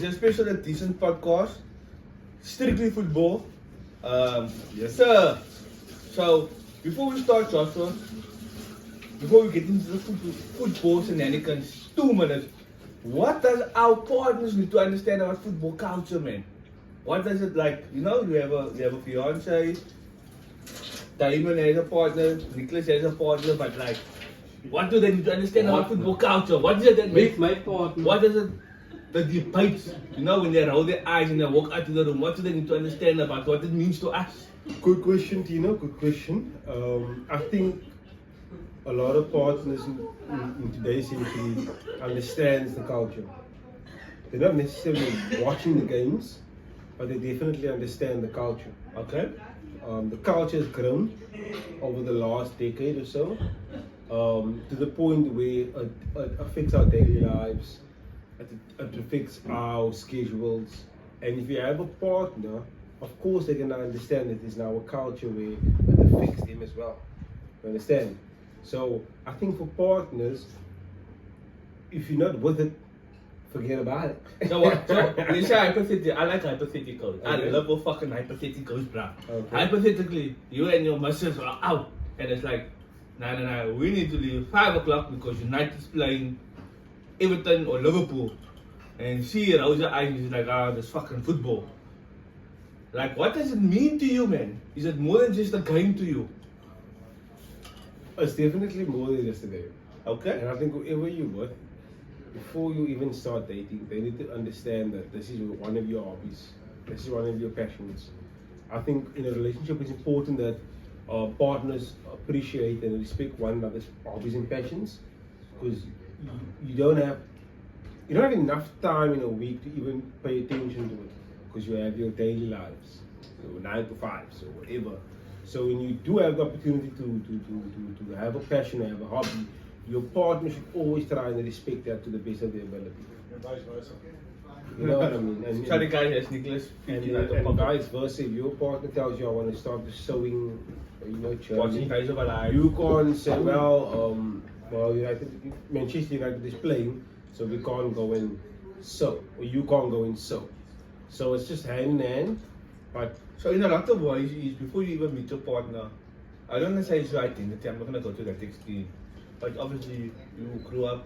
It's a special edition podcast, strictly football. Yes, sir. So, before we start, Joshua, before we get into the football shenanigans, 2 minutes. What does our partners need to understand about football culture, man? What does it like? You know, you have a fiance, Damon has a partner, Nicholas has a partner, but like, what do they need to understand about football culture? What is it that makes my partner. What is it? The debates, you know, when they roll their eyes and they walk out of the room, what do they need to understand about what it means to us? Good question, Tino. Good question. I think a lot of partners in today's century understands the culture. They're not necessarily watching the games, but they definitely understand the culture. Okay? The culture has grown over the last decade or so, to the point where it affects our daily lives. It affects our schedules, and if you have a partner, of course they're gonna understand that there's now a culture where it affects them as well. You understand? So I think for partners, if you're not with it, forget about it. So what? So let's say hypothetical. I like hypotheticals. I Okay. love fucking hypotheticals, bruh. Okay. Hypothetically, you and your missus are out, and it's like, no, we need to leave 5 o'clock because United's playing Everton or Liverpool, and she rolls her eyes and she's like, this fucking football. Like, what does it mean to you, man? Is it more than just a game to you? It's definitely more than just a game. Okay? And I think whoever you're with, before you even start dating, they need to understand that this is one of your hobbies. This is one of your passions. I think in a relationship it's important that partners appreciate and respect one another's hobbies and passions, because you don't have enough time in a week to even pay attention to it, because you have your daily lives, your 9 to 5s or whatever. So when you do have the opportunity to have a passion, have a hobby, your partner should always try and respect that to the best of their ability. Vice versa. You know what I mean? And, Sorry, guys, that's Nicholas. and vice versa, if your partner tells you I want to start the sewing, Watching journey, guys of our lives. you can't say, well, Manchester United is playing, so we can't go and sew, or you can't go and sew. So it's just hand in hand, but So in a lot of ways, is before you even meet your partner, I don't want to say it's your identity, I'm not going to go to that extreme. But obviously, you grew up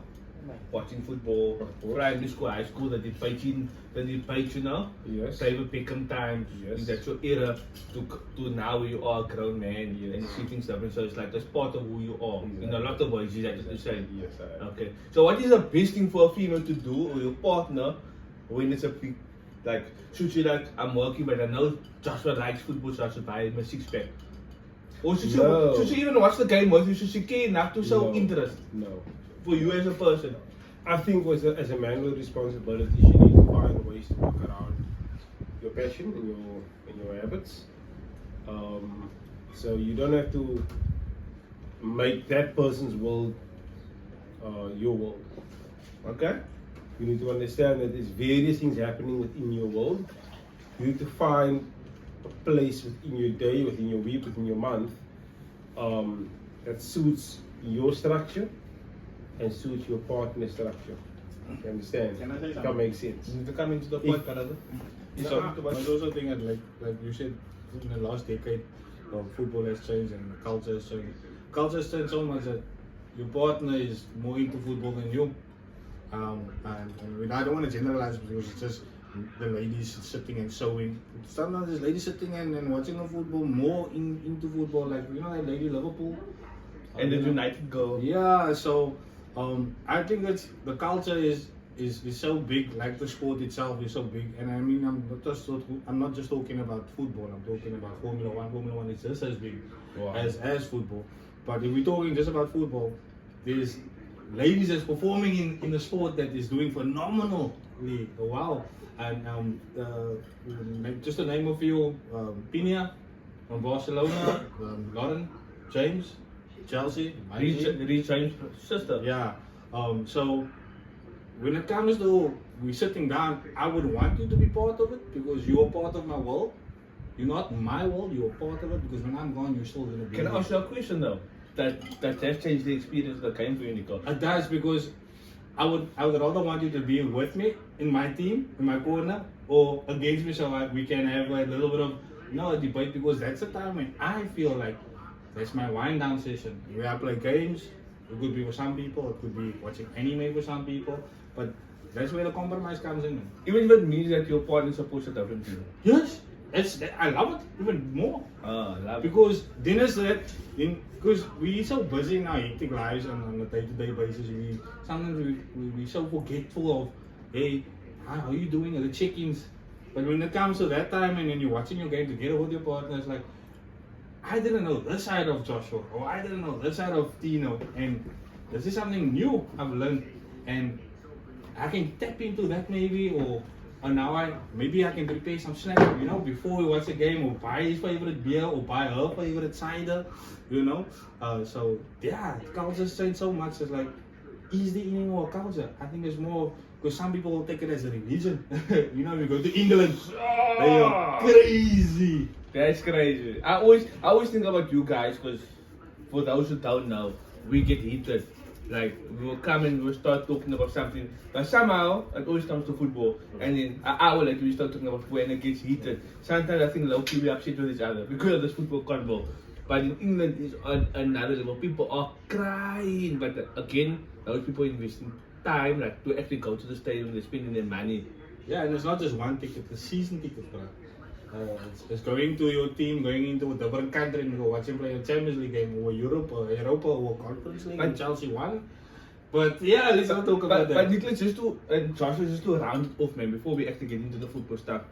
watching football, primary school, high school, the debate, you know? yes, David Beckham times, Yes. that's your era to now where you are a grown man Yes. and you see things different. So it's like that's part of who you are. Exactly. In a lot of ways, is that what you're saying? yes, Okay. So what is the best thing for a female to do or your partner when it's a big, like, should she like, I'm working but I know Joshua likes football so I should buy him a 6-pack? Or No. should she even watch the game with you? Should she care enough to show No. interest No. for you as a person? I think as a man with responsibilities, you need to find ways to work around your passion and your habits. So you don't have to make that person's world your world. Okay? You need to understand that there's various things happening within your world. You need to find a place within your day, within your week, within your month, that suits your structure and suits your partner's structure. You understand? Can I say That something? makes sense. You need to come into the If- point, brother. So, I was also thinking that like you said, in the last decade, football has changed and the culture has changed. Culture has changed so much that your partner is more into football than you. And I don't want to generalize because it's just the ladies sitting and sewing. Sometimes there's ladies sitting and watching the football more into football, like you know that lady Liverpool. And the You know? United go. Yeah, so I think it's the culture is so big, like the sport itself is so big, and I mean I'm not just talking about football. I'm talking about Formula One. Formula One is just as big Wow. as football. But if we're talking just about football, there's ladies that's performing in the sport that is doing phenomenally well, and just to name a few, Pina from Barcelona, Lauren James. Chelsea, Reach James' sister. yeah. So when it comes to we sitting down, I would want you to be part of it because you're part of my world. You're not my world. You're part of it because when I'm gone, you're still gonna be. Can I there. ask you a question though? That has changed the experience that came for you, Nico. It does because I would rather want you to be with me in my team, in my corner, or against me, so like we can have a little bit of a debate, because that's the time when I feel like that's my wind down session. Where I play games. It could be with some people, it could be watching anime with some people, but that's where the compromise comes in. Man. Even if it means that your partner supports a different team. Yes, I love it even more. Love it. Because then is that, because we're so busy in our hectic lives and on a day-to-day basis, sometimes we so forgetful of, hey, how are you doing, the check-ins. But when it comes to that time and then you're watching your game together with your partner, it's like, I didn't know this side of Joshua, or I didn't know this side of Tino, and this is something new I've learned, and I can tap into that maybe, or now maybe I can prepare some snacks, before we watch a game, or buy his favorite beer, or buy her favorite cider, So yeah, culture's changed so much. It's like, is there any more culture? I think there's more, because some people will take it as a religion. You go to England, they are crazy. That's crazy. I always think about you guys, because for those who don't know, we get heated. Like, we will come and we'll start talking about something, but somehow it always comes to football, and then an hour later we start talking about football and it gets heated. Sometimes I think low-key we upset with each other because of this football convo. But in England is on another level. People are crying, but again, those people investing time, like, to actually go to the stadium, they're spending their money. Yeah, and it's not just one ticket, it's a season ticket, bro. It's going to your team, going into a different country and go watch him play a Champions League game, or Europa or Conference League, and Chelsea won. But yeah, let's not talk about that. But Nicholas, Joshua, just to round it off, man, before we actually get into the football stuff,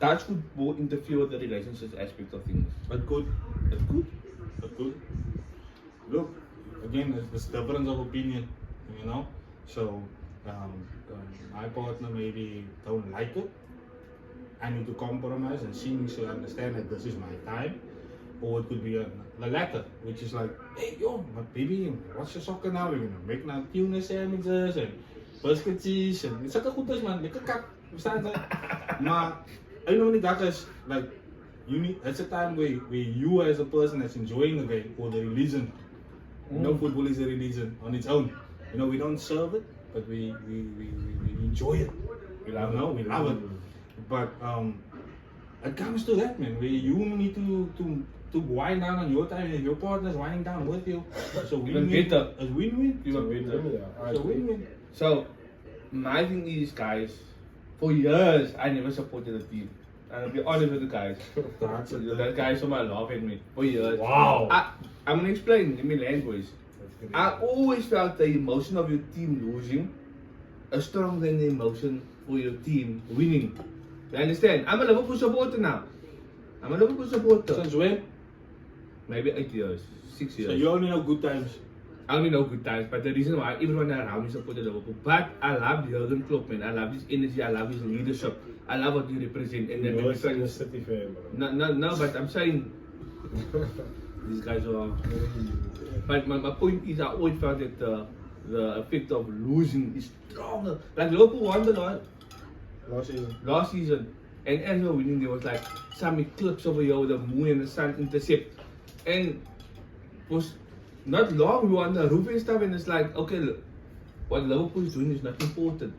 does football interfere with the relationships aspect of things? It could. Look, again, it's difference of opinion, So, my partner maybe don't like it. I need to compromise, and she needs to understand that this is my time. Or it could be the latter, which is like, hey, yo, but baby, watch your soccer now. We're gonna make now tuna sandwiches and biscuit cheese and it's like a good man, lekker kak. Verstaan ze? Maar I know that is like it's a time where you as a person that's enjoying the game, or the religion. Football is a religion on its own. We don't serve it, but we enjoy it. We love it. But it comes to that, man, where you need to wind down on your time, and your partner's winding down with you. So win-win. It's win-win. So win-win. So my thing is, guys, for years I never supported a team. And I'll be honest with the guys. That guy so much laugh at me for years. Wow. I'm gonna explain in my language. I always felt the emotion of your team losing is stronger than the emotion for your team winning. You understand? I'm a Liverpool supporter now. Since when? Maybe 8 years, 6 years. So you only know good times. I only know good times, but the reason why everyone around me supported Liverpool. But I love Jurgen Klopp, man. I love his energy, I love his leadership, I love what he represents. And You're a City fan, bro. No, but I'm saying these guys are. But my point is, I always felt that the effect of losing is stronger. Like Liverpool won the last season, and as we were winning, there was like some eclipse over here with the moon and the sun intercept, and it was not long we were on the roof and stuff, and it's like, okay, look, what Liverpool is doing is not important.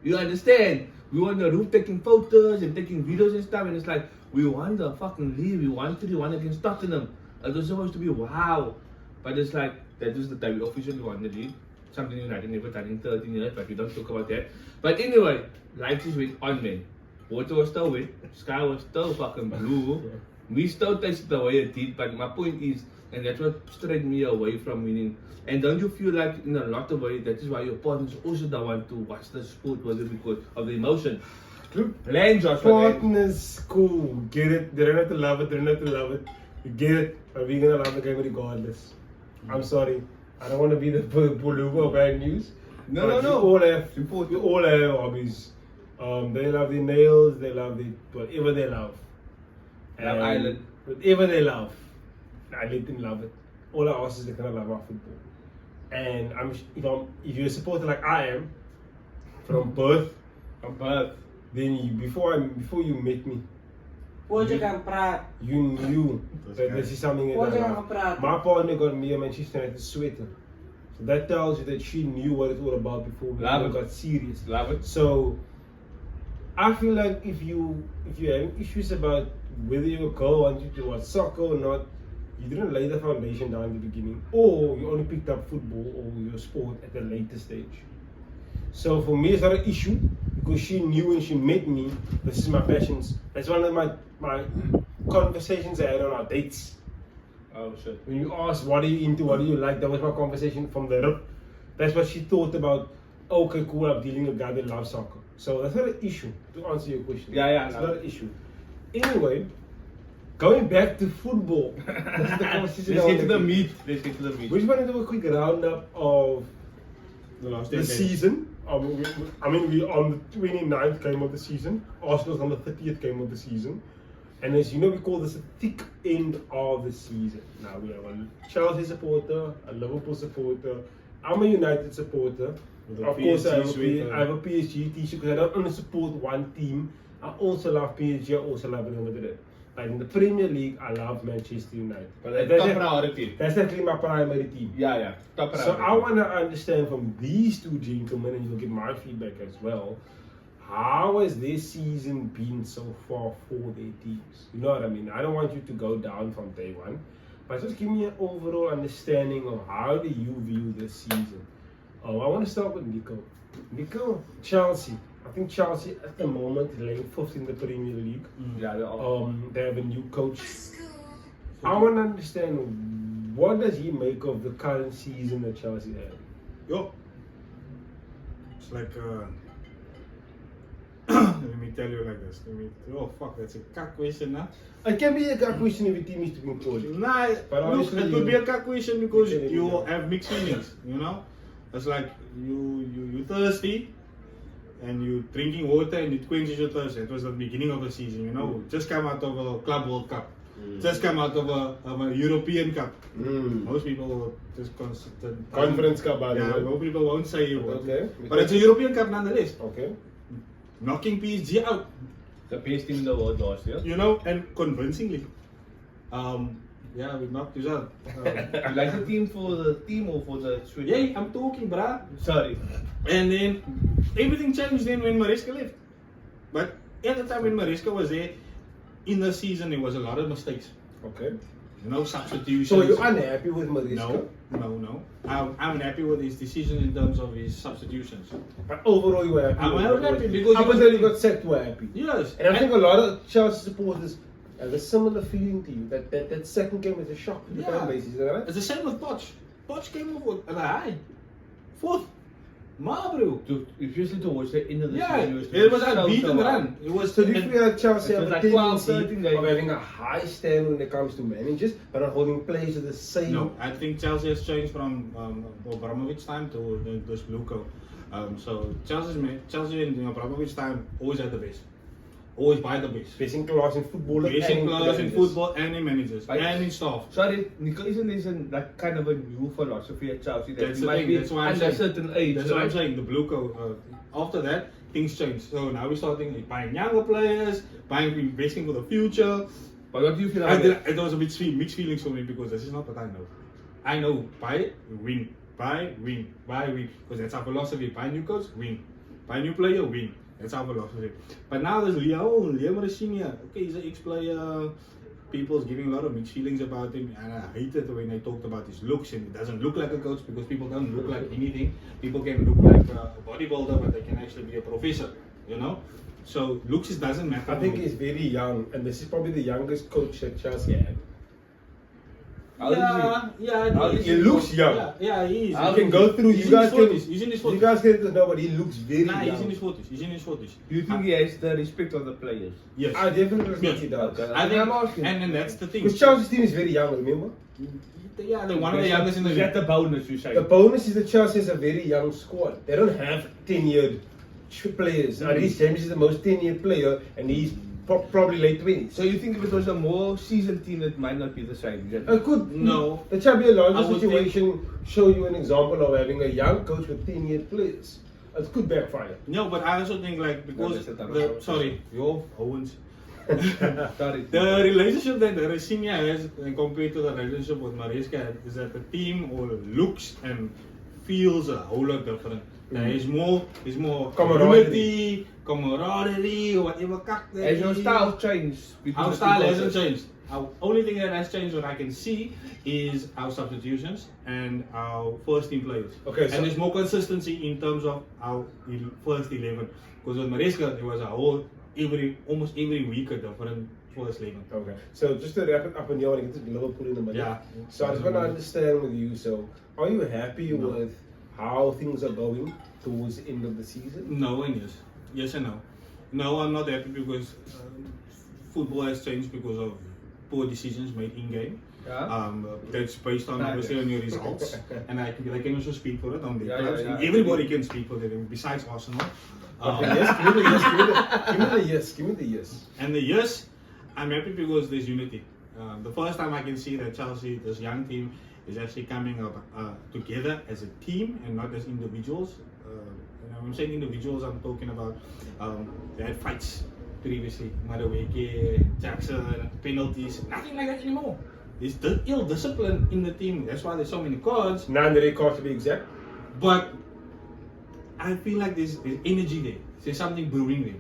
You understand? We were on the roof taking photos and taking videos and stuff, and it's like, we won the fucking league, we won 3-1 against Tottenham. It was supposed to be wow, but it's like, that was the time we officially won the league. Something United never done in 13 years, but we don't talk about that. But anyway, life is went on, man. Water was still wet, sky was still fucking blue. We still tasted the way it did, but my point is, and that's what strayed me away from winning. And don't you feel like in a lot of ways, that is why your partners also don't want to watch the sport, whether because of the emotion. Land, Joshua. Partners, cool, get it. They don't have to love it, You get it, but we're gonna love the game regardless. I'm sorry, I don't want to be the Buluga of bad news. No. We all have hobbies. They love the nails, they love the whatever they love. Love Island. Whatever they love, I let them love it. All I ask is they can love our football. And if you're a supporter like I am, from birth, then before you met me, you knew that this is something that I love. My partner got me a Manchester United sweater. So that tells you that she knew what it's all about before we Love all it. got serious. Love it. So I feel like if you're having issues about whether your girl wants you to watch soccer or not, you didn't lay the foundation down at the beginning, or you only picked up football or your sport at a later stage. So for me, it's not an issue because she knew when she met me, this is my passions. That's one of my conversations I had on our dates. Oh shit. When you ask what are you into, what do you like, that was my conversation from the rip. That's what she thought about. Okay, cool, I'm dealing with a guy that loves soccer. So that's not an issue, to answer your question. Yeah, It's no. not an issue. Anyway, going back to football. This is the conversation Let's I get to wanna the do. meat. Let's get to the meat. We just want to do a quick roundup of The last the decade. season. We're on the 29th game of the season. Arsenal's on the 30th game of the season. And as you know, we call this a thick end of the season. Now we have a Chelsea supporter, a Liverpool supporter, I'm a United supporter. With a Of course, I have, PSG sweater. I have a PSG t-shirt because I don't only support one team. I also love PSG, I also love Real Madrid. Like in the Premier League, I love Manchester United. But that's That's top it. priority. That's actually my primary team. Yeah. Top So priority. I want to understand from these two gentlemen, and you'll get my feedback as well, how has their season been so far for their teams? You know what I mean? I don't want you to go down from day one, but just give me an overall understanding of how do you view this season. I want to start with Nico. Nico, Chelsea. I think Chelsea at the moment is laying fifth in the Premier League. Yeah, they're all. They have a new coach. I want to understand what does he make of the current season that Chelsea have. Yo. It's like, let me tell you like this. Oh fuck, that's a cock question, huh? It can be a good question if a team is doing poorly. Nah, But look, obviously it could be you- a cock question because Yeah, you yeah. have mixed feelings, you know? It's like you thirsty and you drinking water and it quenches your thirst. It was the beginning of the season, you know? Just come out of a Club World Cup. Just come out of a European Cup. Most people will just consider Conference Cup, by the Yeah, way. most people won't say it. Okay. But it's a European Cup nonetheless. Okay. Knocking PSG out, The best team in the world last year. you know, and convincingly. Yeah, we knocked you out. You like the team for the team or for the Sweden? Yeah, I'm talking, bruh. Sorry. And then everything changed then when Mariska left. But at the time when Mariska was there, in the season there was a lot of mistakes. Okay. No substitutions. So you're unhappy with Mariska? No. I'm happy with his decisions in terms of his substitutions. But overall you were happy? I'm with happy it? because Up he was- until you got sacked, you were happy? Yes. And I think a lot of Chelsea supporters have a similar feeling to you. That second game was a shock to the Yeah. fan base, is that right? It's the same with Poch. Poch came off with a high. Fourth. Ma, bro. Dude, especially towards the end of the Yeah, season. it was a so beat and hard. run. It was So do you and- feel like Chelsea It have was a like 12, tendency 13 games. of having a high standard when it comes to managers, but not holding players to the same? No, I think Chelsea has changed from Abramovich time to this Bluco. So Chelsea in Abramovich time always had the best. Always buy the best. Best in class in football. Best in class in managers. football and in managers Right. and in staff. Sorry, Nico, isn't this like kind of a new philosophy at Chelsea that That's you the might thing, be that's why I'm under a saying- certain age, That's what I'm right? saying. The Bluco. After that, things changed. So now we're starting buying younger players, investing for the future. But what do you feel I like? did, it was a bit mixed feelings for me because this is not what I know. I know buy, win, buy, win, buy, win. Because that's our philosophy. Buy new coach, win. Buy new player, win. That's our philosophy. But now there's Leo Marashinia. Okay, he's an ex-player. People's giving a lot of mixed feelings about him, and I hated when they talked about his looks. And he doesn't look like a coach because people don't look like anything. People can look like a bodybuilder, but they can actually be a professor. You know. So looks just doesn't matter. I think he's very young, and this is probably the youngest coach that Chelsea had. How did yeah. He looks young. Yeah, he is. How You can go through. He's You in guys his can. 40s. He's in his 40s. You guys can know, but he looks very Nah, young. he's in his 40s. He's in his 40s. Do you think he has the respect of the players? Yes. I definitely think Yes. he does. Okay. I think, I'm asking. and that's the thing. Because Chelsea's team is very young, remember? Yeah, they're one of the youngest in the Is league. that the bonus you say? The bonus is that Chelsea has a very young squad. They don't have 10-year players. Reece James is the most 10-year player, and he's probably late 20s. So you think if it was a more seasoned team, it might not be the same? Is that- It could. No. The Champions I League would situation show you an example of having a young coach with 10-year players. It could backfire. No, but I also think like because that's a tough the, approach. sorry, your Owens. Sorry. The relationship that Rasinia has compared to the relationship with Mariska is that the team all looks and feels a whole lot different. He's more Camaraderie. camaraderie, whatever kak that Has your is. style changed? because Our of style the hasn't culture? changed. Our only thing that has changed, what I can see, is our substitutions and our first team players. Okay, so- and there's more consistency in terms of our first 11. Because with Maresca, there was a whole almost every week a different first 11. Okay, so just to wrap it up and you want to get to Liverpool in the middle. Yeah. So I just want to understand with you. So, are you happy No. with how things are going towards the end of the season? No and yes. Yes and no. No, I'm not happy because football has changed because of poor decisions made in game. Yeah. That's based on obviously on your results, and I can also speak for it on the Yeah, clubs. yeah, yeah. Everybody can speak for them besides Arsenal. Okay, yes, give me the yes, give me the yes, give me the yes. And the yes, I'm happy because there's unity. The first time I can see that Chelsea, this young team, is actually coming up together as a team and not as individuals. And when I'm saying individuals, I'm talking about they had fights previously, Madueke, Jackson, penalties, nothing like that anymore. There's ill discipline in the team. That's why there's so many cards. 9 records to be exact. But I feel like there's energy there. There's something brewing there.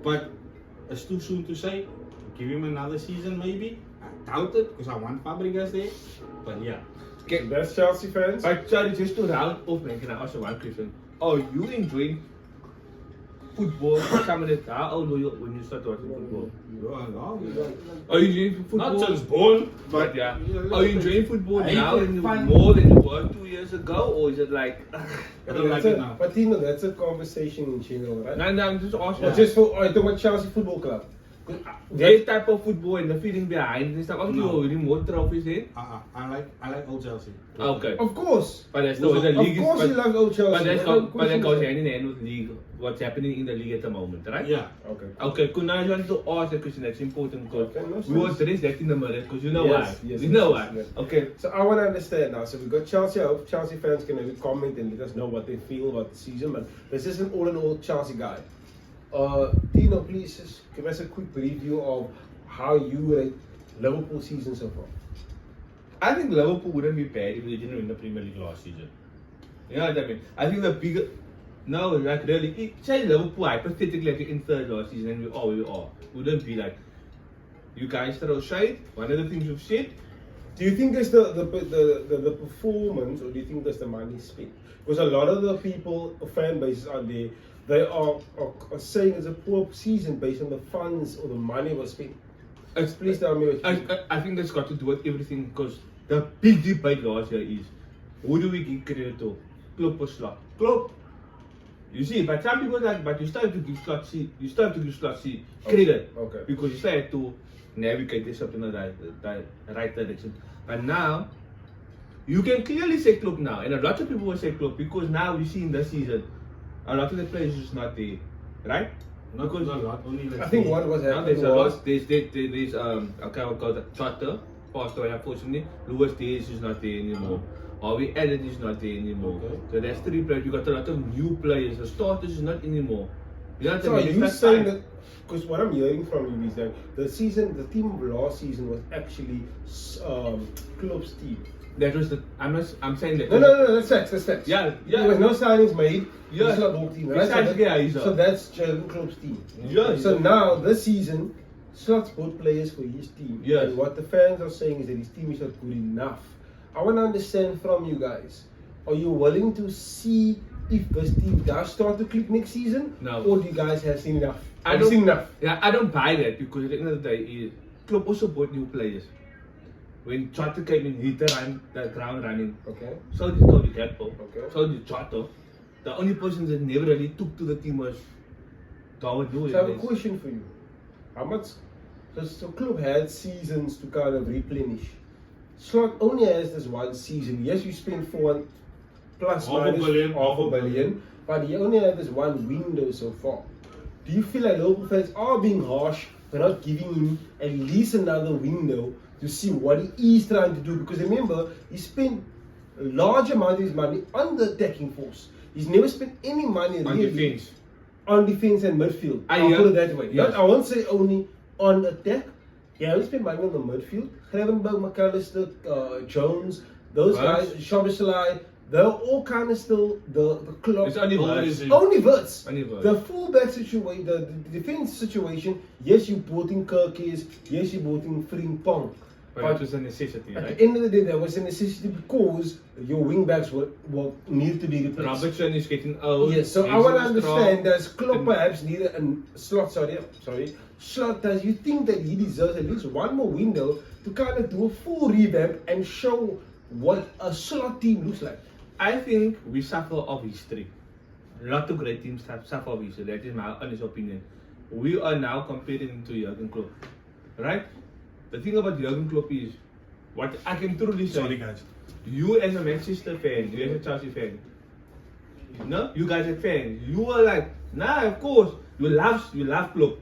But it's too soon to say. Give him another season maybe. I doubt it because I want Fabregas there. But yeah. Okay. That's Chelsea fans. But sorry, just to round off, man, can I ask you one question? Are you enjoying football? Some of the how old were you when you started watching football? Are you enjoying football? Not since born, But yeah. Are you enjoying football I now enjoy fun. more than you were 2 years ago? Or is it like. I don't like it now. But Tino, that's a conversation in general, right? No, I'm just asking. Or just for, talking about Chelsea Football Club. That type of football and the feeling behind and stuff. Obviously, No. you're winning more trophies in. I like old Chelsea. Okay. Of course. But that's not the Of league. course Is, you love old Chelsea. but that's Of but course that you goes love- hand in hand with league. What's happening in the league at the moment, right? Yeah. Okay. Okay, could I want to ask a question that's important because Okay, no we will stress. address that in a minute because you know Yes, why. yes, you yes, know yes, why. yes. Okay. So I want to understand now. So we've got Chelsea. I hope Chelsea fans can maybe comment and let us know what they feel about the season. But this is an all-in-all Chelsea guy. Tino, please just give us a quick preview of how you rate Liverpool season so far. I think Liverpool wouldn't be bad if they didn't win the Premier League last season. You know what I mean? I think the bigger. No, like really, say Liverpool hypothetically like in third last season and we are. Wouldn't be like, you guys throw shade. One of the things you've said. Do you think it's the performance, or do you think there's the money spent? Because a lot of the people, fan bases out there, they are saying it's a poor season based on the funds or the money was spent. Please tell me what you think. I think that's got to do with everything because the big debate last year is who do we give credit to? Klopp or Slot? Klopp. You see, but some people like, but you start to give Slot credit. Okay. Because you start to navigate this up in the right direction. But now, you can clearly say Klopp now, and a lot of people will say Klopp because now we see in this season, a lot of the players is not there, right? Not a lot, only like I think what was Now happening there's a was lot. There's okay, I'll call that Trotter passed away unfortunately. Lewis Diaz is not there anymore. Harvey Elliott is not there anymore. Okay. So there's 3 players. You got a lot of new players. The starters is not anymore. You know what So I are mean? you It's saying like that? Because what I'm hearing from you is that the team of last season was actually Klopp's team. that was the. I'm saying that. No, that's facts. That's facts. Yeah, yeah. There was no signings made. Yeah. It's not Wolf team. Right? Exactly, yeah, he's So up. that's Jurgen Klopp's team. Yeah. So now this season, Slot's bought players for his team. Yes. And what the fans are saying is that his team is not good enough. I want to understand from you guys. Are you willing to see if this team does start to click next season? No. Or do you guys have seen enough? I Have you don't, seen enough? Yeah, I don't buy that because at the end of the day, Klopp also bought new players. When Trotter came in, he did run the ground running. Okay. So did Cody Gakpo. Okay. So did Trotter. The only person that never really took to the team was Darwin Nunes. So I have a question for you. How much? So Klopp had seasons to kind of replenish. Slot only has this one season. Yes, you spent 4 plus Half a minus billion. half a billion, but he only had this one window so far. Do you feel like local fans are being harsh for not giving him at least another window to see what he is trying to do? Because remember, he spent a large amount of his money on the attacking force. He's never spent any money On really defense. on defense and midfield. I I'll hear- put it that way. yes. Not, I won't say only on attack. Yeah, we spend money on the midfield. Gravenberg, McAllister, Jones, those Burns. guys, Szoboszlai, they're all kind of still the club. It's only Always words. in. Only Wirtz. Only Wirtz. The fullback situation, the defense situation. Yes, you brought in Kirkies. Yes, you brought in Frimpong. But it was a necessity, At right? the end of the day, there was a necessity because your wingbacks were need to be replaced. Robertson is getting old. Yes, so I He's want to not understand strong. does Klopp And- perhaps need a slot? Slot. Does you think that he deserves at least one more window to kind of do a full revamp and show what a slot team looks like? I think we suffer of history. A lot of great teams suffer of history. That is my honest opinion. We are now comparing to Jurgen Klopp, right? The thing about Jurgen Klopp is, what I can truly say, Sorry, guys. you as a Manchester fan, you as a Chelsea fan, no, you guys are fans. You were like, nah, of course, you love Klopp.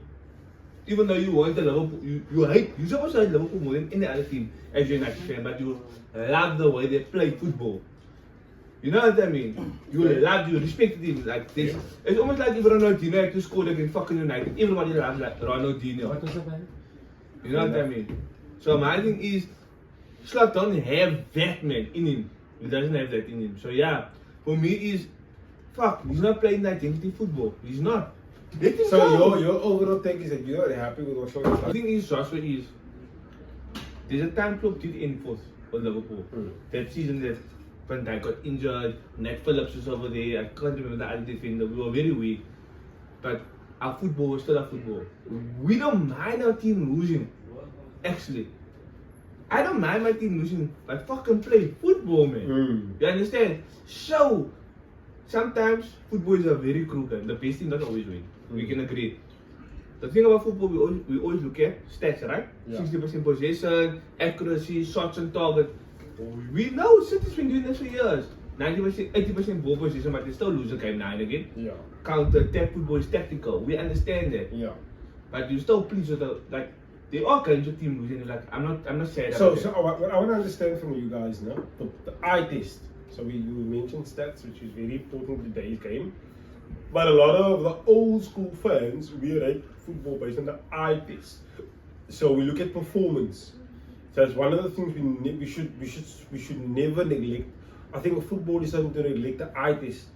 Even though you want the Liverpool, you're supposed to hate Liverpool more than any other team as a United fan, but you love the way they play football. You know what I mean? You respect him like this. It's almost like if Ronaldinho had to score against fucking United, everybody loves like Ronaldinho. What was that? You know what I mean? So my thing is, Slot don't have that man in him. He doesn't have that in him. So yeah, for me is, fuck, he's not playing identity football. He's not. Let him So go. your overall take is that you're not happy with what Slot is The like? thing is, Joshua is, there's a time Klopp did end fourth for Liverpool. That season that Van Dijk got injured, Nat Phillips was over there, I can't remember the other defender, we were very weak. But our football was still our football. We don't mind our team losing, actually. I don't mind my team losing, but fucking play football, man. You understand? So, sometimes football is a very cruel game. The best team doesn't always win. We can agree. The thing about football, we always look at stats, right? Yeah. 60% possession, accuracy, shots on target. We know City's been doing this for years. 90%, 80% ball possession, but they still lose a game now and again. Yeah. Counter attack football is tactical. We understand that. Yeah. But you still pleased with the, like, there are games your team losing. Like, I'm not sad So, about that. what I want to understand from you guys now, the eye test. So you mentioned stats, which is very important in today's game. But a lot of the old school fans, we rate football based on the eye test. So we look at performance. So it's one of the things we should never neglect. I think football is something to neglect the eye test.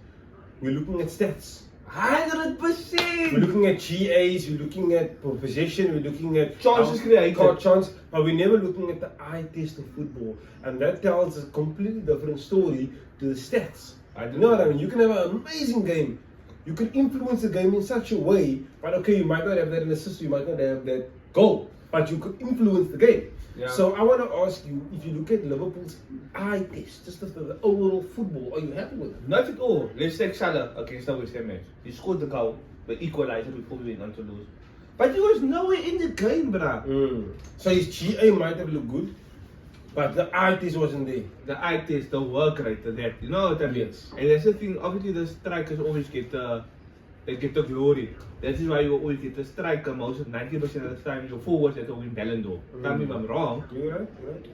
We're looking at stats. 100%! We're looking at GAs, we're looking at possession, we're looking at Chances created. chance, but we're never looking at the eye test of football. And that tells a completely different story to the stats. I do. You know what I mean? You can have an amazing game. You can influence the game in such a way, but okay, you might not have that assist, you might not have that goal, but you could influence the game. Yeah. So I want to ask you, if you look at Liverpool's eye test, just the overall football, are you happy with it? Not at all. Let's take Salah against the West Ham match. He scored the goal, the equalizer before we went on to lose. But he was nowhere in the game, bruh. So his GA might have looked good, but the eye test wasn't there. The eye test, the work rate, that. You know what I mean? Yes. And that's the thing, obviously the strikers always get the glory. That is why you always get the striker most of 90% of the time. Your forwards that will win Ballon d'Or. Tell me if I'm wrong. You're right,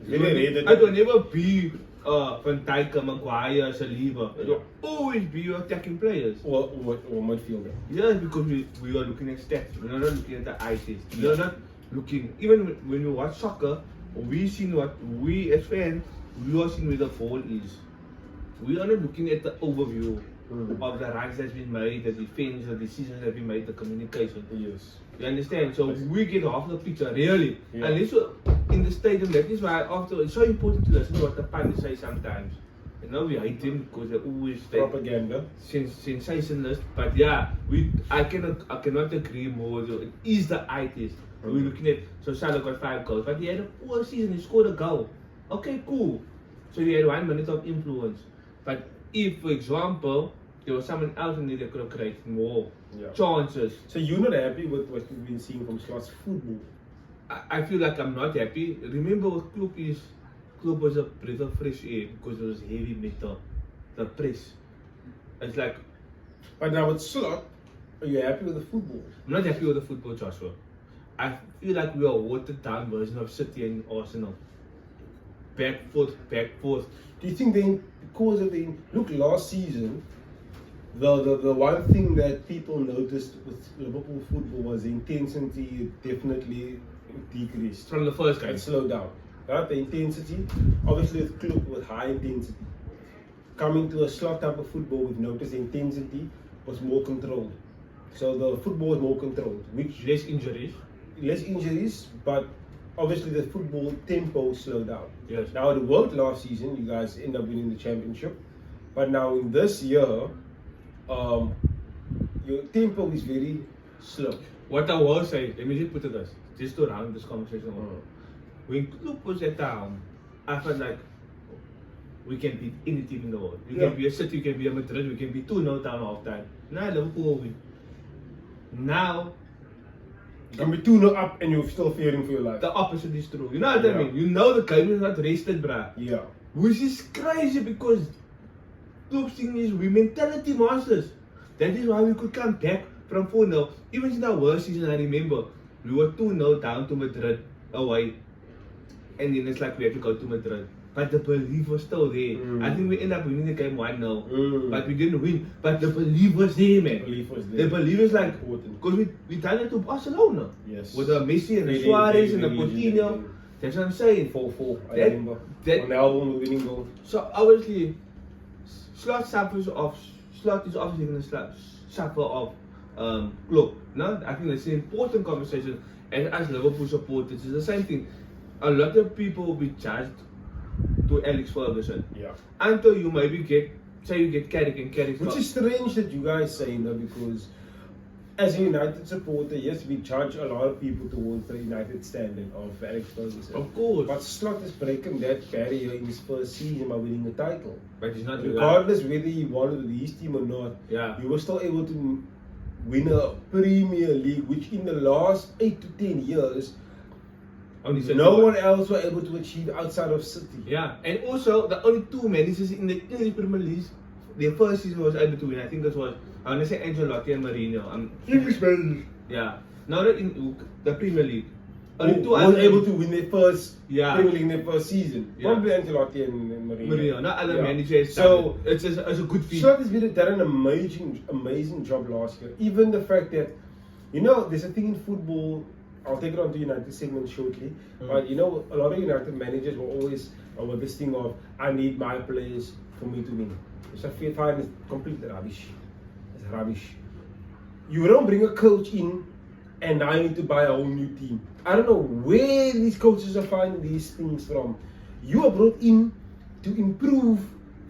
you're right. It will never be Van Dijk, Maguire, Saliba. It will always be your attacking players. Or midfielder. Yes, because we are looking at stats. We are not looking at the eye test. We are not looking, even when we watch soccer, we seen what we as fans, we are seeing where the ball is. We are not looking at the overview of the runs that's been made, the defense, the decisions that have been made, the communication. Yes. You understand? So we get half the picture, really. Yeah. Unless you're in the stadium, that is why after it's so important to listen to what the pundits say sometimes. You know, we hate them because they always Propaganda. sensationalist. But yeah, I cannot agree more with you. It is the eye test. We're looking at, so Salah got 5 goals, but he had a poor season, he scored a goal. Okay, cool. So he had 1 minute of influence. But if, for example, there was someone else in there that could have created more chances, So you're not happy with what you've been seeing from Slot's football? I feel like I'm not happy. Remember what Klopp is? Klopp was a breath of fresh air because it was heavy metal. The press. It's like, But now with Slot, are you happy with the football? I'm not happy with the football, Joshua. I feel like we are a watered down version of City and Arsenal. Back, forth, back, forth. Do you think then, because of the look last season, the one thing that people noticed with Liverpool football was the intensity definitely decreased. From the first game. It slowed down. Right? The intensity, obviously with Klopp with high intensity. coming to a slot type of football, we've noticed the intensity was more controlled. So the football was more controlled, which Less injuries. less injuries, but obviously the football tempo slowed down. Yes. Now it worked last season, you guys end up winning the championship, but now in this year, your tempo is very slow. What I will say, let me just put it this, just to round this conversation off. When Klopp was at I felt like we can beat any team in the world. We can be a City, we can be a Madrid, we can be 2-0 down half time. Now Liverpool will win. Now You can be 2-0 up and you're still fearing for your life. the opposite is true. You know what I Yeah. mean? You know the game is not rested, bruh. Yeah. Which is crazy because Klopp's thing is we mentality masters. That is why we could come back from 4-0. Even in our worst season, I remember we were 2-0 down to Madrid away. And then it's like we had to go to Madrid. But the belief was still there. Mm. I think we ended up winning the game 1-0. Mm. But we didn't win. But the belief was there, man. Belief was The there. belief was like, Important. because we done it to Barcelona. Yes. With the Messi and the Really, Suarez and the really, really, Coutinho. really. That's what I'm saying. 4-4, I That- remember. that- On the album, the winning goal. So obviously, Slot is obviously going to suffer of Klopp. No, I think that's an important conversation. And as Liverpool supporters, it's the same thing. A lot of people will be judged to Alex Ferguson Yeah. until you maybe get Carrick and Carrick. Which is strange that you guys say that, because as a United supporter, yes, we judge a lot of people towards the United standard of Alex Ferguson. Of course. But Slot is breaking that barrier in his first season by winning the title. But he's not Regardless whether he won with his team or not, Yeah. he was still able to win a Premier League, which in the last 8 to 10 years, Only City no won. one else were able to achieve outside of City. Yeah, and also the only two managers in the English Premier League, their first season was able to win. I think it was, I want to say Ancelotti and Mourinho. English man. Yeah, now that in the Premier League, only two was other able to win their first Yeah. Premier League in their first season. Yeah. Probably Ancelotti and Mourinho. Mourinho, not other Yeah. managers. So it's a good feat. Slot has done an amazing job last year. Even the fact that, there's a thing in football. I'll take it on to United segment shortly. But a lot of United managers were always with this thing of, I need my players for me to win. Which I find is complete rubbish. It's rubbish. You don't bring a coach in and now you need to buy a whole new team. I don't know where these coaches are finding these things from. You are brought in to improve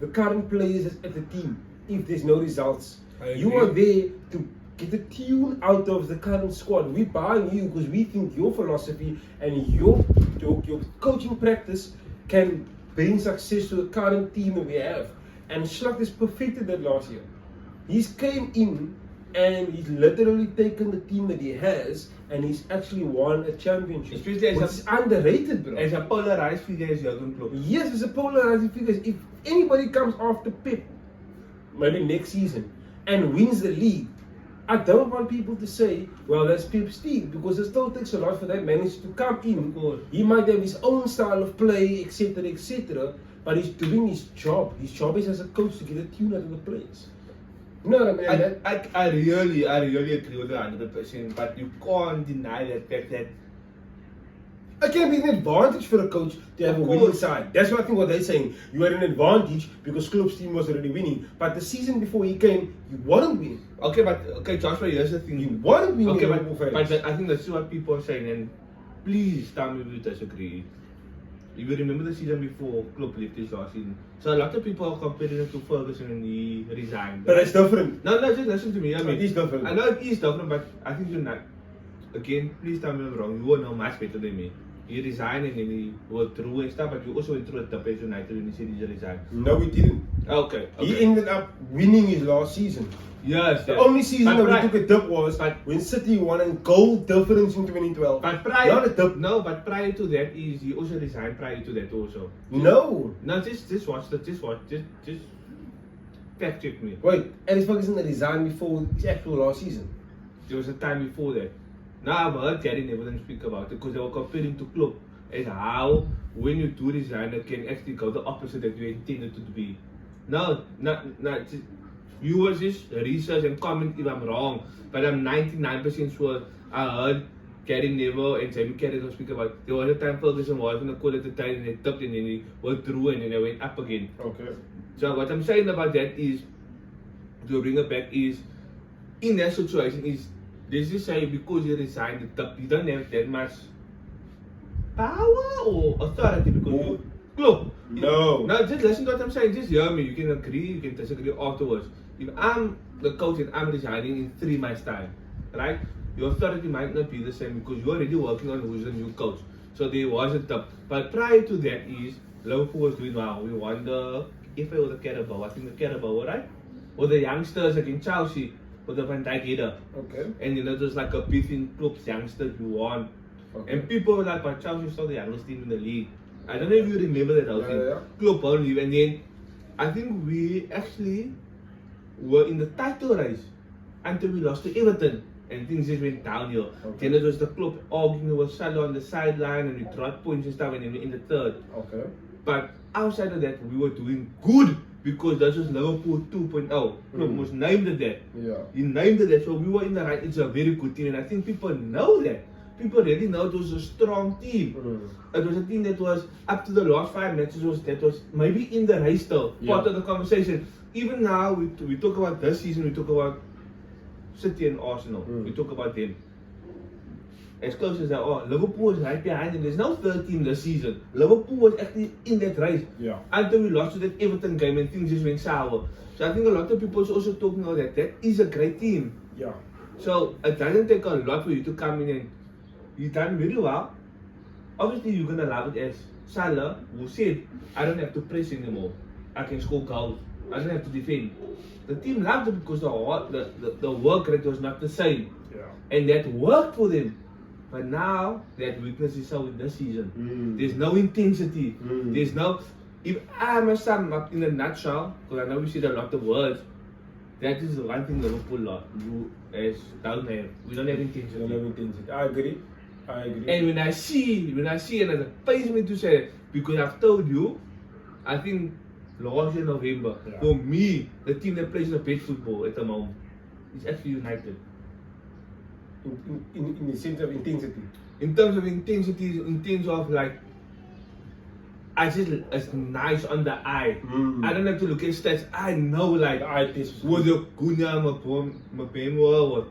the current players at the team if there's no results. I You agree. are there to get the tune out of the current squad. We're buying you because we think your philosophy and your coaching practice can bring success to the current team that we have. And Slot has perfected that last year. He's came in and he's literally taken the team that he has and he's actually won a championship. Especially as Which a- is underrated, bro. As a polarized figure as Jurgen Klopp. Yes, it's a polarizing figure. If anybody comes after Pep, maybe next season, and wins the league, I don't want people to say, well, that's Pep's team, because it still takes a lot for that manager to come in. Of course. He might have his own style of play, etc., etc., but he's doing his job. His job is as a coach to get a tune out of the players. You know what I mean? And that- I really agree with you 100%, but you can't deny that fact that It can be an advantage for a coach to have Of a winning course. side. That's what I think what they're saying. You had an advantage because Klopp's team was already winning. But the season before he came, you wasn't winning. okay, Joshua, here's the thing. You wasn't winning. Okay, Liverpool but fans. I think that's what people are saying, and please tell me if you disagree. If you remember the season before Klopp left this last season, so a lot of people are comparing it to Ferguson and he resigned. But it's different. No, just listen to me. I mean, It is different. I know it is different, but I think you're not. Again, please tell me I'm wrong. You will know much better than me. He resigned and then he withdrew and stuff, but you also went through a dip as United when he said he resigned. No, he didn't. Okay. He ended up winning his last season. Yes. The only season But that we pri- took a dip was but- when City won and goal difference in 2012. But prior, Not a dip. no, but prior to that is he also resigned. Prior to that also. No. No, just watch that. Just fact check me. Wait, Alex Ferguson resigned before his actual last season. There was a time before that. Now I've heard Gary Neville speak about it because they were comparing to Klopp as how when you do resign it can actually go the opposite that you intended to be. No, just, viewers just research and comment if I'm wrong, but I'm 99% sure I heard Gary Neville and Jamie Carragher will speak about. There was a time Ferguson was going to call it a tie and they tipped and then he withdrew and then they went up again. Okay. So what I'm saying about that is, to bring it back is, in that situation is, let's just say because you resigned the top, you don't have that much power or authority because you, look, No. no, just listen to what I'm saying, just hear me, you can agree, you can disagree afterwards. If I'm the coach and I'm resigning in 3 months time, right, your authority might not be the same because you're already working on who's the new coach. So there was a top. But prior to that is, Liverpool was doing well. We won the FA or the Carabao, I think the Carabao, right? Or the youngsters against Chelsea, with the Van Dijk header. Okay. And you know, there's like a beating club's youngsters you won. Okay. And people were like, but Chelsea is still the youngest team in the league. I don't know if you remember that whole thing. Yeah. Klopp won't leave. And then I think we actually were in the title race until we lost to Everton. And things just went downhill. Okay. Then it was the club arguing with Salah on the sideline and we dropped points and stuff and then we in the third. Okay. But outside of that, we were doing good because that was Liverpool 2.0. Klopp was named it that. Yeah. He named it that, so we were in the right. It's a very good team, and I think people know that. People really know it was a strong team. It was a team that was up to the last 5 matches. That was maybe in the race still, part of the conversation. Even now, we talk about this season. We talk about City and Arsenal. We talk about them. As close as they are, Liverpool is right behind them. There's no third team this season. Liverpool was actually in that race. Yeah. Until we lost to that Everton game and things just went sour. So I think a lot of people is also talking about that. That is a great team. Yeah. So it doesn't take a lot for you to come in and you've done very well. Obviously you're gonna love it as Salah who said, I don't have to press anymore. I can score goals. I don't have to defend. The team loved it because the work rate was not the same. Yeah. And that worked for them. But now that weakness is so in this season. There's no intensity. There's no. If I must sum up in a nutshell, because I know we said a lot of words, that is the one thing Liverpool you as don't have. We don't have intensity. Don't have intensity. I agree. And when I see, and it pains me to say it, because I've told you, I think last year November, for me, the team that plays the best football at the moment is actually United. In the sense of intensity. In terms of intensity, in terms of like, it's nice on the eye. I don't have to look at stats. I know like, The eye test. was it Cunha, Mapemwa,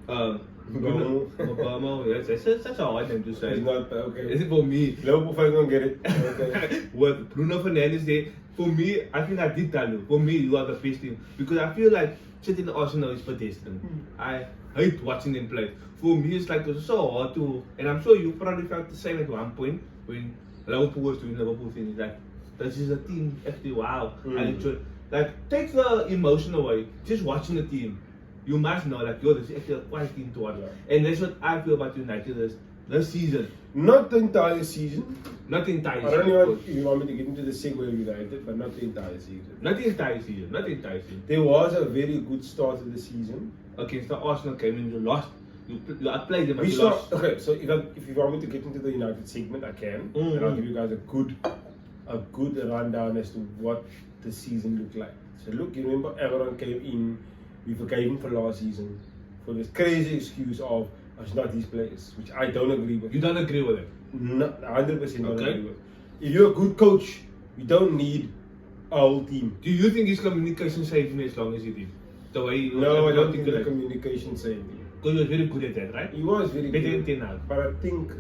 or Mbeumo. yes, that's such a hard name to say. It's not okay. Is it for me? Liverpool fans don't get it. Okay. With Bruno Fernandes there, for me, I think I did tell you, for me, you are the best team. Because I feel like sitting in Arsenal is pedestrian. I hate watching them play. For me, it's like it's so hard to, and I'm sure you probably felt the same at one point when Liverpool was doing Liverpool things. Like, this is a team, actually, wow. I enjoy. Like, take the emotion away, just watching the team. You must know, like, yo, this is actually a quite team to watch. And that's what I feel about United this season. Not the entire season. Not the entire I season. don't know if you want me to get into the segue of United, but not the entire season. Not the entire season. Not the entire season. There was a very good start of the season. Against the Arsenal game and you lost. You played them, but We you saw, lost. okay, so if you want me to get into the United segment, I can. And I'll give you guys a good rundown as to what the season looked like. So look, you remember everyone came in, we forgave him for last season for this crazy excuse of it's not these players, which I don't agree with. You don't agree with it? Not 100% don't Okay. agree with. If you're a good coach, you don't need a whole team. Do you think his communication saved me as long as he did? The way he No, I don't think the because communication saved him. he was very good at that, right? He was very Better good. than Ten Hag. But I think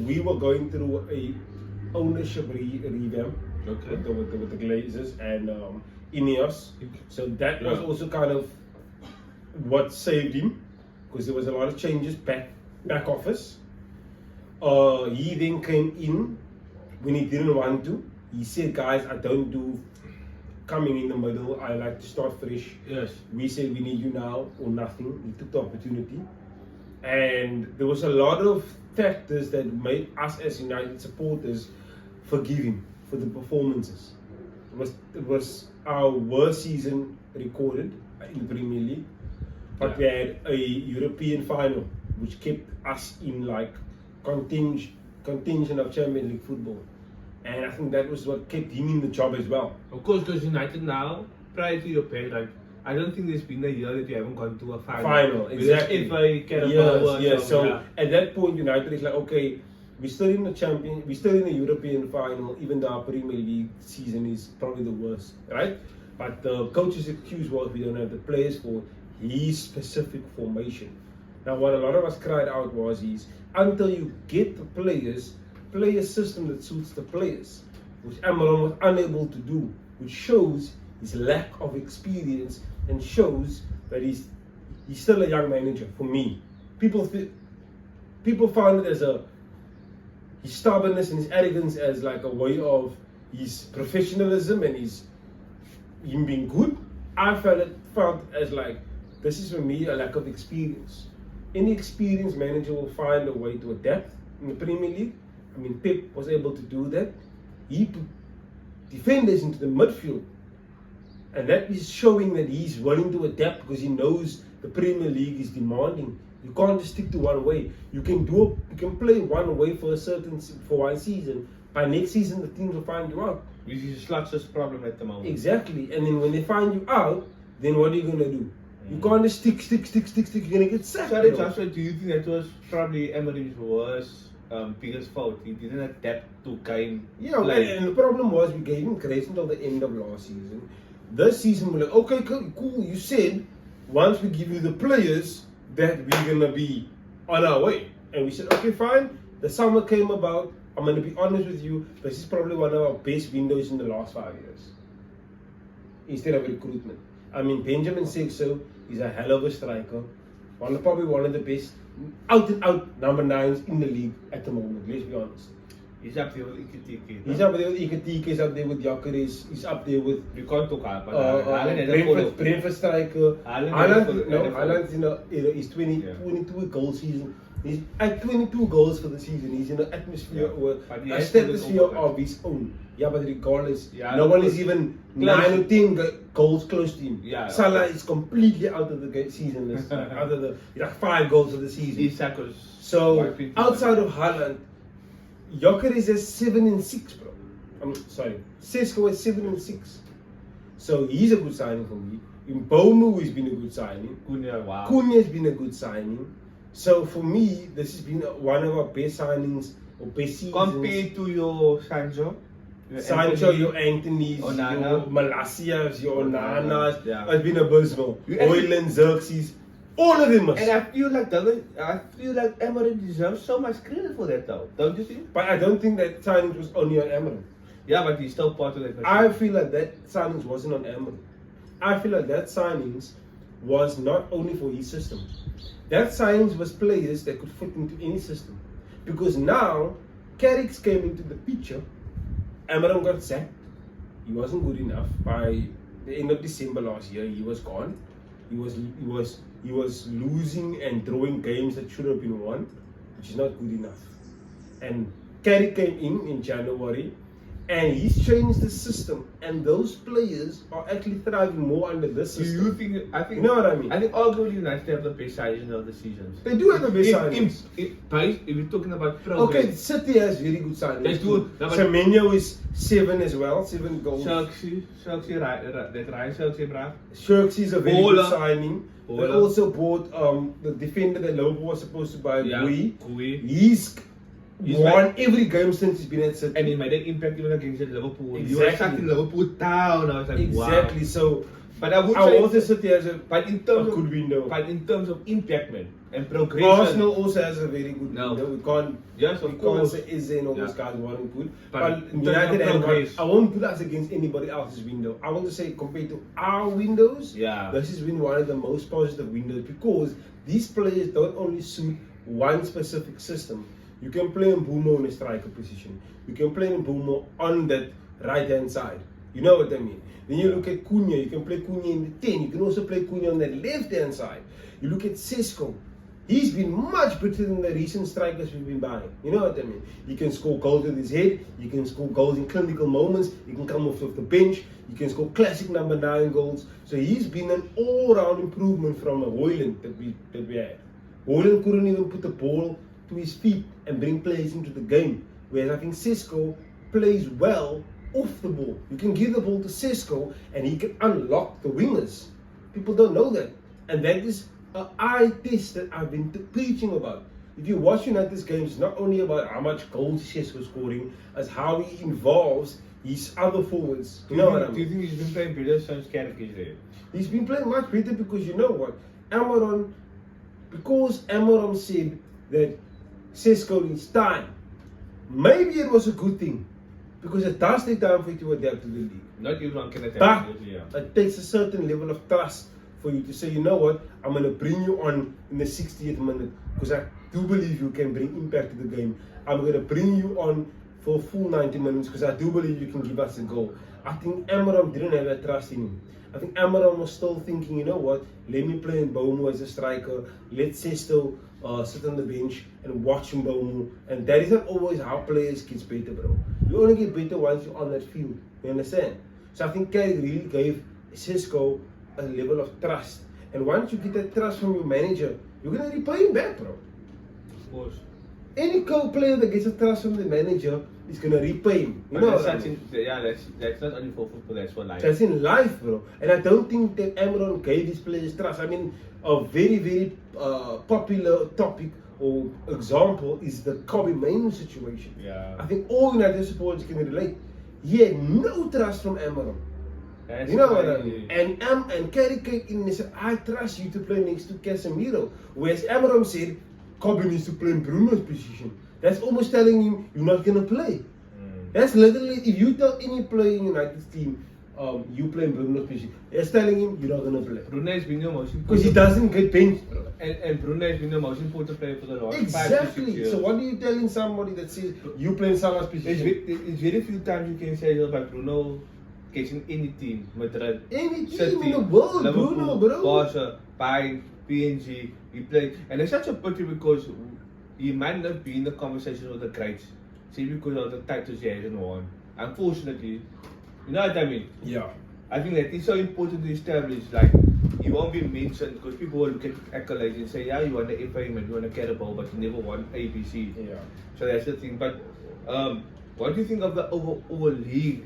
we were going through a ownership revamp Okay. with the Glazers and Ineos. So that was also kind of what saved him, because there was a lot of changes back office. He then came in when he didn't want to. He said, guys, I don't do coming in the middle. I like to start fresh. Yes. We said we need you now or nothing. He took the opportunity. And there was a lot of factors that made us as United supporters forgive him for the performances. It was our worst season recorded in the Premier League. But we had a European final, which kept us in like contention of Champions League football. And I think that was what kept him in the job as well. Of course, because United now, prior to your pay, like I don't think there's been a year that you haven't gone to a final. Final, Whether exactly. it's FA, Carabao, or Yes. So something, yeah. at that point, United is like, okay, we're still in the we're still in the European final, even though our Premier League season is probably the worst, right? But the coach's excuse was we don't have the players for his specific formation. Now, what a lot of us cried out was until you get the players, play a system that suits the players, which Amaron was unable to do, which shows his lack of experience and shows that he's still a young manager. For me, people found it as his stubbornness and his arrogance as like a way of his professionalism and him being good. I felt as like, this is for me a lack of experience. Any experienced manager will find a way to adapt in the Premier League. I mean, Pep was able to do that. He put defenders into the midfield, and that is showing that he's willing to adapt because he knows the Premier League is demanding. You can't just stick to one way. You can play one way for one season. By next season, the teams will find you out. Which is Slot's problem at the moment. Exactly. And then when they find you out, then what are you gonna do? You can't just stick. You're gonna get sacked. Sorry, bro. Joshua, do you think that was probably Emery's worst, biggest fault? He didn't adapt to game. Yeah, and the problem was we gave him grace until the end of last season. This season we're like, okay, cool. You said once we give you the players that we're gonna be on our way, and we said, okay, fine. The summer came about. I'm gonna be honest with you. This is probably one of our best windows in the last 5 years. Instead of recruitment, I mean, Benjamin Sexo is a hell of a striker. Probably one of the best out and out number 9s in the league at the moment. Let's be honest. He's up there with Ikitike. He's up there with Ikitike, he's up there with Gyökeres, he's up there with We can't talk about Brentford striker. Haaland, he's 22 goal season. He's at 22 goals for the season. He's in an atmosphere or a stratosphere of his own. Yeah, but regardless, no one is even 9 or 10 goals close to him. Yeah, Salah is completely out of the season. Out of the 5 goals of the season. So outside of Haaland, Gyökeres has 7 and 6, bro. I'm sorry, Sesko has 7 and 6. So he's a good signing for me. Mbomu has been a good signing. Cunha has been a good signing. So for me, this has been one of our best signings or best seasons. Compared to your Sancho, your Anthony's, your Malacias, your Onanas, Yeah. it's been abysmal. Hoyland, Xerxes, all of them. And I feel like Emery deserves so much credit for that, though. Don't you think? But I don't think that signings was only on Amarin. Yeah, but he's still part of that. I feel like that signings wasn't on Amarin. I feel like that signings was not only for his system. That signings was players that could fit into any system. Because now, Carrick came into the picture. Amarin got sacked. He wasn't good enough. By the end of December last year, he was gone. He was losing and drawing games that should have been won, which is not good enough. And Carrick came in January, and he's changed the system. And those players are actually thriving more under this Do system. you think? I think. You know what I mean? I think arguably United have the best signings of the seasons. They do have the best signings. If you're talking about progress, Okay, City has very good signings. They do. No, but- Semenyo is 7 as well, 7 goals. Xerxes, that Ryan Xerxes braaf. Shirks is a very Bola. good signing. They Bola. also bought the defender that Liverpool was supposed to buy, Gui. Gui. He's He's won made- every game since he's been at City. And he made an impact even against Liverpool. He was Exactly. shutting Liverpool down. I was like, Exactly. wow. So But I would I say, also City has a but in terms a good of, window. but in terms of impact, man, and progression. Arsenal also has a very good No. window. We can't. Yes, We of can't course. say Eze and all those Yeah. guys weren't good. But But in terms United of and progress- I won't put us against anybody else's window. I want to say compared to our windows, Yeah. this has been one of the most positive windows because these players don't only suit one specific system. You can play Mbumo in a striker position. You can play Mbumo on that right hand side. You know what I mean? Then you look at Cunha, you can play Cunha in the 10. You can also play Cunha on the left hand side. You look at Sesko. He's been much better than the recent strikers we've been buying. You know what I mean? He can score goals with his head. He can score goals in clinical moments. He can come off the bench. He can score classic number 9 goals. So he's been an all-round improvement from a Hoyland that we had. Hoyland couldn't even put the ball to his feet and bring players into the game. Whereas I think Sesko plays well off the ball. You can give the ball to Sesko and he can unlock the wingers. People don't know that. And that is an eye test that I've been preaching about. If you watch United's games, it's not only about how much goals Sesko scoring, as how he involves his other forwards. You know what I Do you mean? think he's been playing better since Carrick is there? He's been playing much better because you know what? Because Amaron said that Sesko needs time. Maybe it was a good thing. Because it does take time for you to adapt to the league. Not everyone can But adapt. Yeah. it takes a certain level of trust for you to say, you know what, I'm going to bring you on in the 60th minute because I do believe you can bring impact to the game. I'm going to bring you on for a full 90 minutes because I do believe you can give us a goal. I think Amaram didn't have that trust in him. I think Amaram was still thinking, you know what, let me play in Bomo as a striker, let Sesto sit on the bench and watch him Bomo. And that is not always how players get better, bro. You only get better once you're on that field. You understand? So I think Carrick really gave Sesko a level of trust. And once you get that trust from your manager, you're going to repay him back, bro. Of course. Any co-player that gets a trust from the manager is going to repay him. You But know that's what I such mean? that's not only for football, that's for life. That's in life, bro. And I don't think that Amaron gave his players trust. I mean, a very, very popular topic or example is the Kobe Mainoo situation. Yeah. I think all United supporters can relate. He had no trust from Amaron. That's You know what I crazy. mean? And Carrick came in and said, I trust you to play next to Casemiro. Whereas Amaron said, Kobe needs to play in Bruno's position. That's almost telling him you're not gonna play. That's literally, if you tell any player in United's team, you play in Bruno's position, that's telling him you're not gonna play. Bruno has been the most Because he important. doesn't get benched, bro. And Bruno has been the most important player for the last 5 to 6 Exactly. years. So what are you telling somebody that says you play in someone's It's position? very few times you can say that about Bruno gets in any team. Madrid, Any team City, in the world, Liverpool, Bruno, bro. Barca, Bayern, PSG, he played. And it's such a pity because he might not be in the conversation with the greats. See, because of the titles he hasn't won. Unfortunately, you know what I mean? Yeah. I think that it's so important to establish, like, he won't be mentioned because people will look at accolades and say, yeah, you won the FA and you won the Carabao, but you never won ABC. Yeah. So that's the thing. But what do you think of the overall league?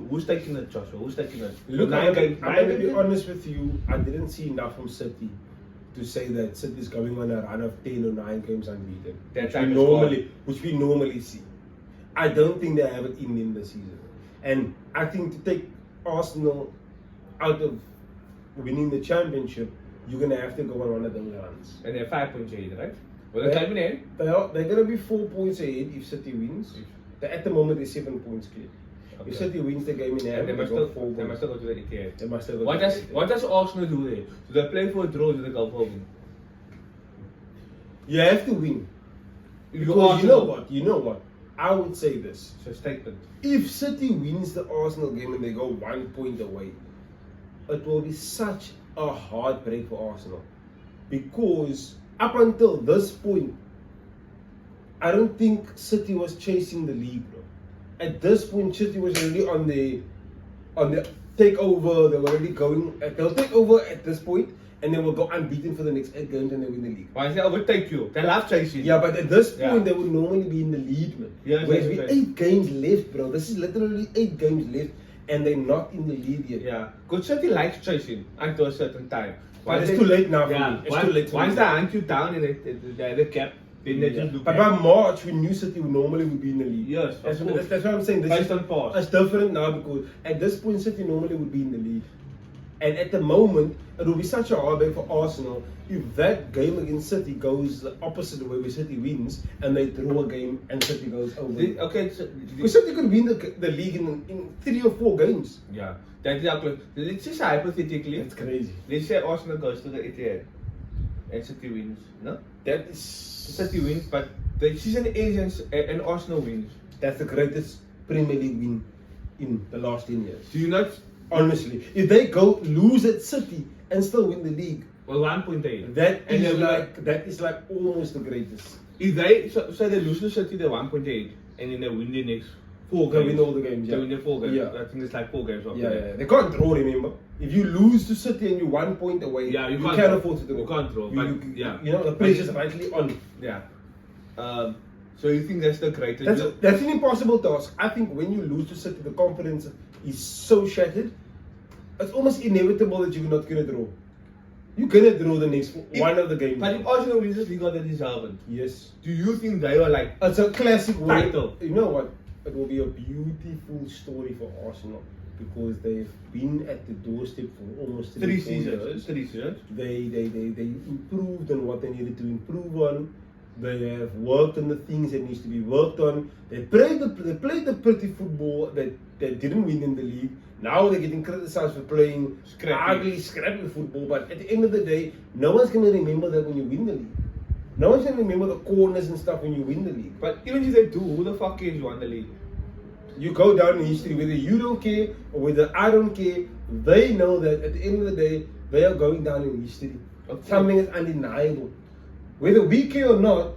Who's taking it, Joshua? Who's taking it? Look, Nine I'm games- going nine to be games? honest with you. I didn't see enough from City to say that City is going on a run of 10 or 9 games unbeaten, That which time we is which we normally see. I don't think they have it in them this season, and I think to take Arsenal out of winning the championship, you're gonna have to go on one of those runs. And they're 5 points ahead, right? Well, they're coming in. They're gonna be 4 points ahead if City wins. At the moment, they're 7 points clear. Okay. If City wins the game in hand, And they must go still, 4 they must points. still go to the ETH. They must still go What to does the what does Arsenal do there? Do they play for a draw or do they go for a win? You have to win. If Because you're Arsenal, you know what? I would say this. it's a statement. If City wins the Arsenal game and they go 1 point away, it will be such a hard break for Arsenal. Because up until this point, I don't think City was chasing the league, bro. At this point, City was already on the takeover. They were already going. They'll take over at this point, and they will go unbeaten for the next 8 games and they win the league. Once they overtake you, they love chasing. Yeah, but at this point, Yeah. they would normally be in the lead, man. Yes, Whereas yes, we yes. 8 games left, bro. This is literally 8 games left, and they're not in the lead yet. Yeah. Good City likes chasing until a certain time. But Once it's they- too late now for Yeah. me. It's once, too late for once me. they hunt you down in the cap, then they just look But back. by March, we knew City would normally would be in the lead. Yes, of that's, course. that's what I'm saying. This Based is, on past. It's different now because at this point, City normally would be in the lead. And at the moment, it will be such a hard day for Arsenal if that game against City goes the opposite way where City wins and they draw a game and City goes over. Okay, so, Because City could win the league in 3 or 4 games. yeah. That is actually, let's just hypothetically, It's crazy. let's say Arsenal goes to the ETH and City wins. No? That is City wins, but the season ends and Arsenal wins. that's the greatest Premier League win in the last 10 years. Do you not? Honestly, if they go lose at City and still win the league, Well, 1.8. that And is they're like almost the greatest. If they so they lose to City, they're 1.8, and then they win the next 4 They games. win all the games, They yeah. win the 4 games. Yeah. I think it's like 4 games. After Yeah, that. yeah, they can't draw. Remember, if you lose to City and you're 1 point away, Yeah, you you can't can't draw. afford to draw. You can't draw, but yeah. you know the pressure's rightly on. Yeah. So you think that's the greatest? That's an impossible task. I think when you lose to City, the confidence is so shattered it's almost inevitable that you're not gonna draw. You're gonna draw the next one of the games. But if Arsenal wins this league, they deserve it. Yes. Do you think they were like, It's a classic win. Title. You know what? It will be a beautiful story for Arsenal because they've been at the doorstep for almost 3 4 seasons? years. 3 seasons? They improved on what they needed to improve on. They have worked on the things that needs to be worked on. They played the pretty football that didn't win in the league. Now they're getting criticized for playing ugly, scrappy football. But at the end of the day, no one's gonna remember that when you win the league. No one's gonna remember the corners and stuff when you win the league. But even if they do, who the fuck cares you won the league? You go down in history, whether you don't care or whether I don't care, they know that at the end of the day, they are going down in history. Okay. Something is undeniable. Whether we care or not,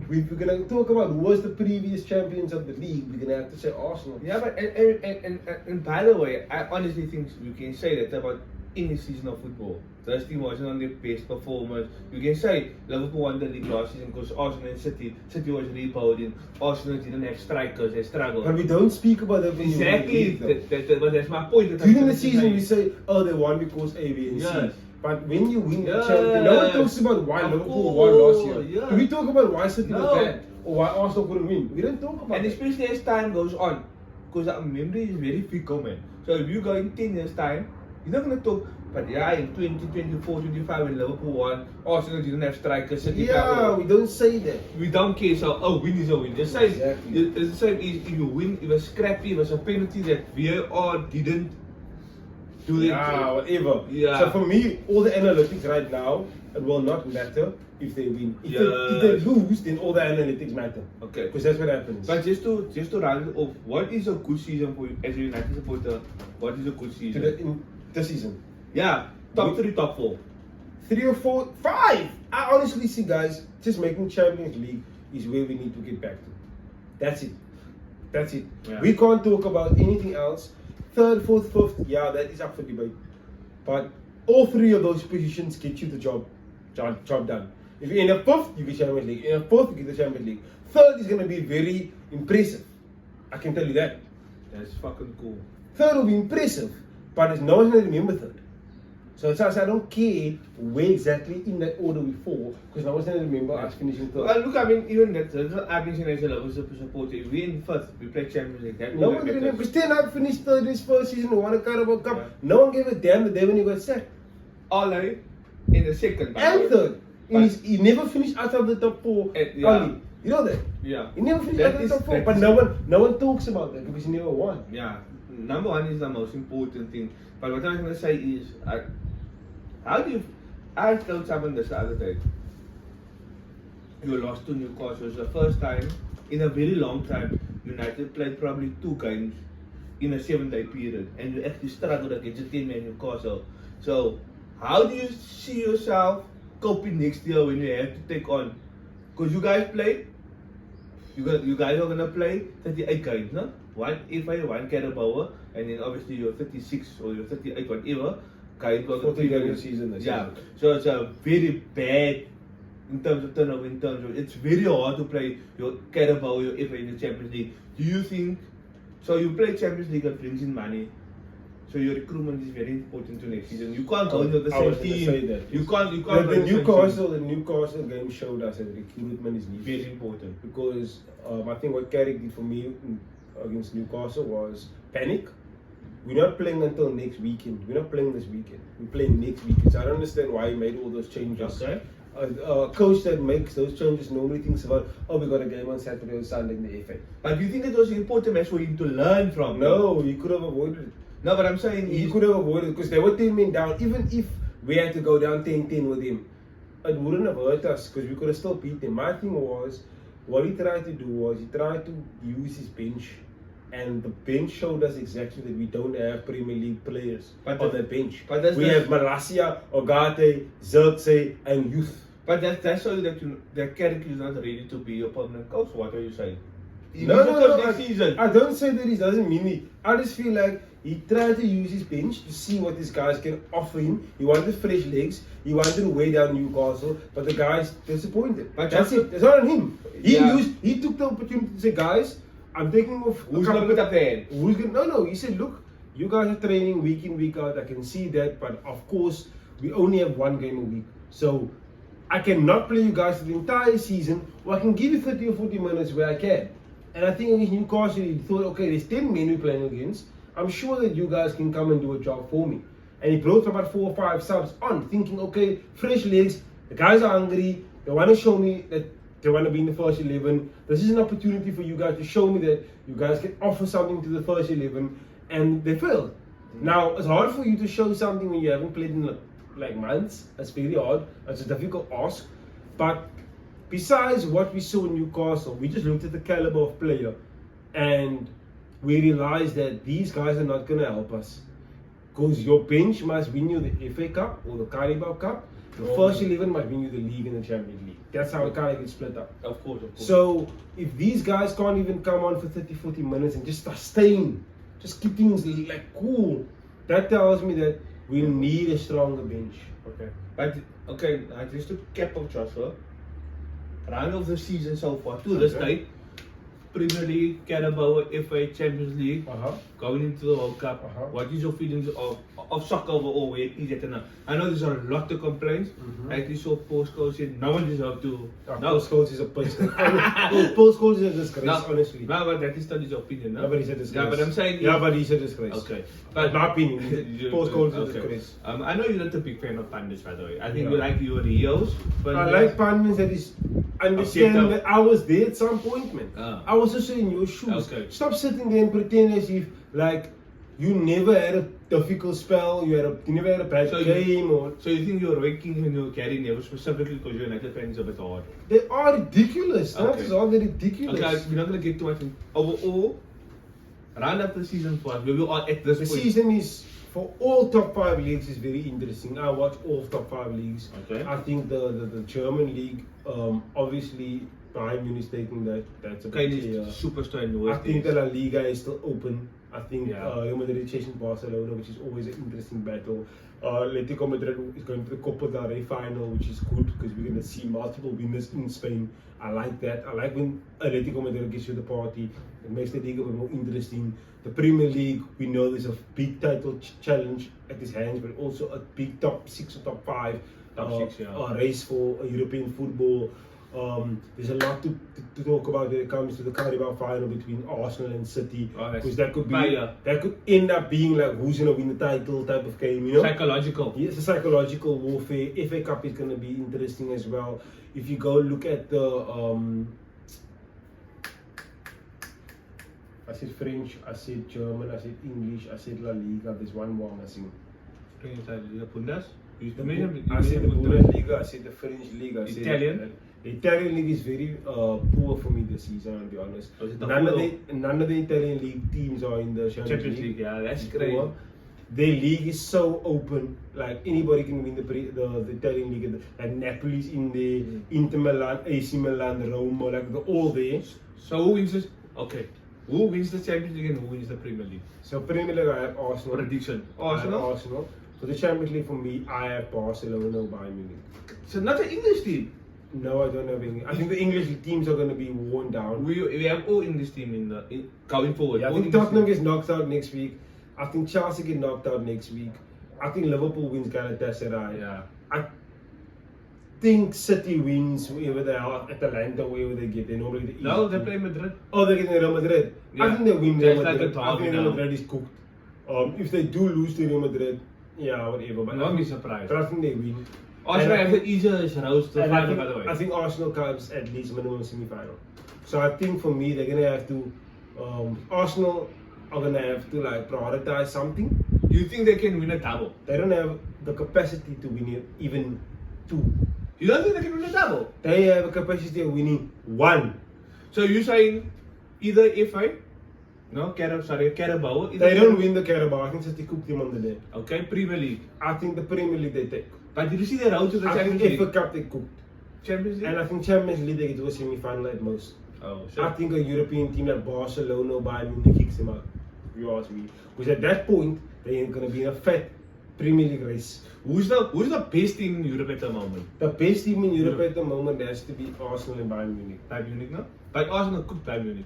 we're going to talk about who was the previous champions of the league. We're going to have to say Arsenal. Yeah, but and by the way, I honestly think you can say that about any season of football. This team wasn't on their best performance. You can say Liverpool won the league last season because Arsenal and City was rebuilding. Arsenal didn't have strikers, they struggled. But we don't speak about that when you win the Exactly, league, though. that's my point. During the season, we say, oh, they won because A, B, and C. Yes. But when you win the Yes. champion, no one talks about why Of Liverpool won last year. course, yeah. Do we talk about why City No. was bad or why Arsenal couldn't win? We don't talk about And that. especially as time goes on, because our memory is very fickle, man. So if you go in 10 years' time, you're not going to talk, but yeah, in 2024, 25, when Liverpool won, Arsenal didn't have strikers. City Yeah, we don't say that. we don't care, so a win is a win. The same, Exactly. it's the same if you win, it was scrappy, it was a penalty that VAR didn't do it. Yeah, whatever. Yeah. So for me, all the analytics right now, it will not matter if they win. If Yes. they lose, then all the analytics matter. Okay. Because that's what happens. But just to round it off, what is a good season for you as a United supporter? What is a good To season? in this season. Yeah, top 3, top 4. 3 or 4, 5. I honestly see, guys, just making Champions League is where we need to get back to. That's it. That's it. Yeah. We can't talk about anything else. 3rd, 4th, 5th, yeah, that is up for debate. But all 3 of those positions get you the job done. If you're in a 5th, you get Champions League. In a 4th, you get the Champions League. 3rd is going to be very impressive. I can tell you that. That's fucking cool. 3rd will be impressive, but no one's going to remember 3rd. So it's us, I don't care where exactly in that order we fall, because no one's going to remember us finishing 3rd. Well, look, I mean, even that, I've been saying as a Liverpool supporter, if we in 1st, we play Champions League. That No will one get remember, us. because Ten Hag finished 3rd his first season and won a Carabao Cup. Yeah. No one gave a damn the day when he got sacked. Ole in the 2nd. And 3rd. But- He never finished out of the top 4. Yeah. Only. You know that? Yeah. He never finished That out of is- the top 4. that But is- no one talks about that because he never won. Yeah. Number 1 is the most important thing. But what I'm going to say is, I told someone this the other day. You lost to Newcastle. It's the first time in a very long time United played probably 2 games in a 7-day period, and you actually struggled against a team in Newcastle. So, how do you see yourself coping next year when you have to take on? Because you guys play, you guys are gonna play 38 games, no? 1 FA, 1 Carabao, and then obviously you're 36 or you're 38, whatever. Guys got 40 games a season this Yeah, season. so it's a very bad in terms of turnover. In terms of it's very hard to play your Carabao, your FA in the Champions League. Do you think? So you play Champions League, it brings in money. So your recruitment is very important to next season. You can't go into the I same was gonna team. say that. You can't. You The, can't. go the in the same team. Newcastle game showed us that recruitment is needed. Very important. Because I think what Carrick did for me against Newcastle was panic. We're not playing until next weekend. We're not playing this weekend. We're playing next weekend. So I don't understand why he made all those changes. Okay. A coach that makes those changes normally thinks about, oh, we got a game on Saturday or Sunday in the FA. But do you think it was an important match for him to learn from? No, he could have avoided it. No, but I'm saying He could have avoided it because they were 10 men down. Even if we had to go down 10-10 with him, it wouldn't have hurt us because we could have still beat them. My thing was, what he tried to do was he tried to use his bench. And the bench showed us exactly that we don't have Premier League players But on the- the bench. but that's we the- have Malacia, Ogate, Zirkzee, and Youth. But that's so that that character is not ready to be a permanent coach. What are you saying? No, This season. I don't say that he doesn't mean it. I just feel like he tried to use his bench to see what these guys can offer him. He wanted fresh legs. He wanted to weigh down Newcastle, but the guys disappointed. But that's just- it. It's not on him. Yeah. He took the opportunity to say, guys, I'm taking off. Who's gonna put up the hand? Who's gonna? No. He said, look, You guys are training week in, week out. I can see that, but of course, we only have one game a week. So I cannot play you guys for the entire season, or I can give you 30 or 40 minutes where I can. And I think against Newcastle, you thought, okay, there's 10 men we're playing against. I'm sure that you guys can come and do a job for me. And he brought about 4 or 5 subs on, thinking, okay, fresh legs, the guys are hungry, they want to show me that they want to be in the first 11. This is an opportunity for you guys to show me that you guys can offer something to the first 11, and they failed. Now, it's hard for you to show something when you haven't played in like months. It's very hard. It's a difficult ask. But besides what we saw in Newcastle, we just looked at the caliber of player, and we realized that these guys are not going to help us. Because your bench must win you the FA Cup or the Carabao Cup. The first 11 must win you the league and the Champions League. That's how it kind of gets split up. Of course. So if these guys can't even come on for 30-40 minutes and just sustain, just keep things like cool, that tells me that we need a stronger bench. Okay. But okay, just to cap up Joshua. Round of the season so far, to this date, Premier League, Carabao, FA, Champions League, going into the World Cup. What is your feelings of soccer overall? Where it is at now? I know there's a lot of complaints. Like you saw Paul Scholes said, no one deserves to. Paul Scholes is a person. Paul Scholes is a disgrace, honestly. No, but that is not his opinion. No? Yeah, but he's a disgrace. Yeah, but I'm saying. Yeah, but he's a disgrace. Okay. But my opinion, Paul Scholes is a disgrace. I know you're not a big fan of pundits, by the way. I think you like your heroes. But I like pundits that is understand that I was there at some point, man. I was also in your shoes. Okay. Stop sitting there and pretend as if like you never had a difficult spell, you never had a bad game, or so you think your rankings and your carry never specifically because you're United fans a bit hard? They are ridiculous. Okay. That's all they're ridiculous. Okay, we're not gonna get too much in overall. Round up the season for us, we will at this the point. season is for all top 5 leagues is very interesting. I watch all top 5 leagues. Okay. I think the German league, obviously Bayern Munich taking that's a Okay, bit clear. superstar in the West. I think the La Liga is still open. I think Yeah. Real Madrid chasing Barcelona, which is always an interesting battle. Atletico Madrid is going to the Copa del Rey final, which is good because we're going to see multiple winners in Spain. I like that. I like when Atletico Madrid gets to the party. It makes the league a bit more interesting. The Premier League, we know there's a big title challenge at his hands, but also a big top 6 or top 5 race for European football. There's a lot to talk about when it comes to the Carabao final between Arsenal and City, because that could end up being like who's gonna win the title type of game, you know? Psychological. Yes, a psychological warfare. FA Cup is gonna be interesting as well. If you go look at the I said French, I said German, I said English, I said La Liga. There's one more missing. Bundes? I said the Bundesliga, I said the French league, I said Italian? The Italian league is very poor for me this season, I'll be honest. None of the Italian league teams are in the Champions League. Yeah, that's great. Their league is so open, like anybody can win the Italian league. Like Napoli's in there, Inter Milan, AC Milan, Roma, like they're all there. So who wins this? Okay. Who wins the Champions League and who wins the Premier League? So Premier League I have Arsenal. Prediction. Arsenal. For the Champions League for me, I have Barcelona or Bayern Munich. So not an English team. No, I don't have any. I think the English teams are going to be worn down. We have all English team in going forward. Yeah, I think Tottenham gets knocked out next week. I think Chelsea get knocked out next week. I think Liverpool wins Galatasaray. Yeah. I think City wins wherever they are, Atalanta, wherever they get. They normally get. No, they play Madrid. Oh, they're getting Real Madrid. Yeah. I think they win Real Just like Madrid. a I think derby Real now. Madrid is cooked. If they do lose to Real Madrid, yeah, whatever. But Don't be surprised. But I think they win. Arsenal And I have the easiest road to And final, by the way. I think Arsenal comes at least minimum semi-final. So I think for me, they're gonna have to. Arsenal are gonna have to like prioritize something. You think they can win a double? They don't have the capacity to win it, even 2. You don't think they can win a double? They have a capacity of winning 1. So you're saying either FA, no, Carabao. Either They don't win the Carabao. I think City cooked them on the day. Okay, Premier League. I think the Premier League they take. But did you see the road to the I Champions think League? FA Cup they cooked. Champions League? And I think Champions League they get to a semi-final at most. Oh, I sure. think a European team like Barcelona or Bayern Munich kicks them out. If you ask me, because at that point they ain't gonna be in a fat Premier League race. Who's the best team in Europe at the moment? The best team in Europe at the moment has to be Arsenal and Bayern Munich. Bayern Munich, no? But Arsenal cooked Bayern Munich.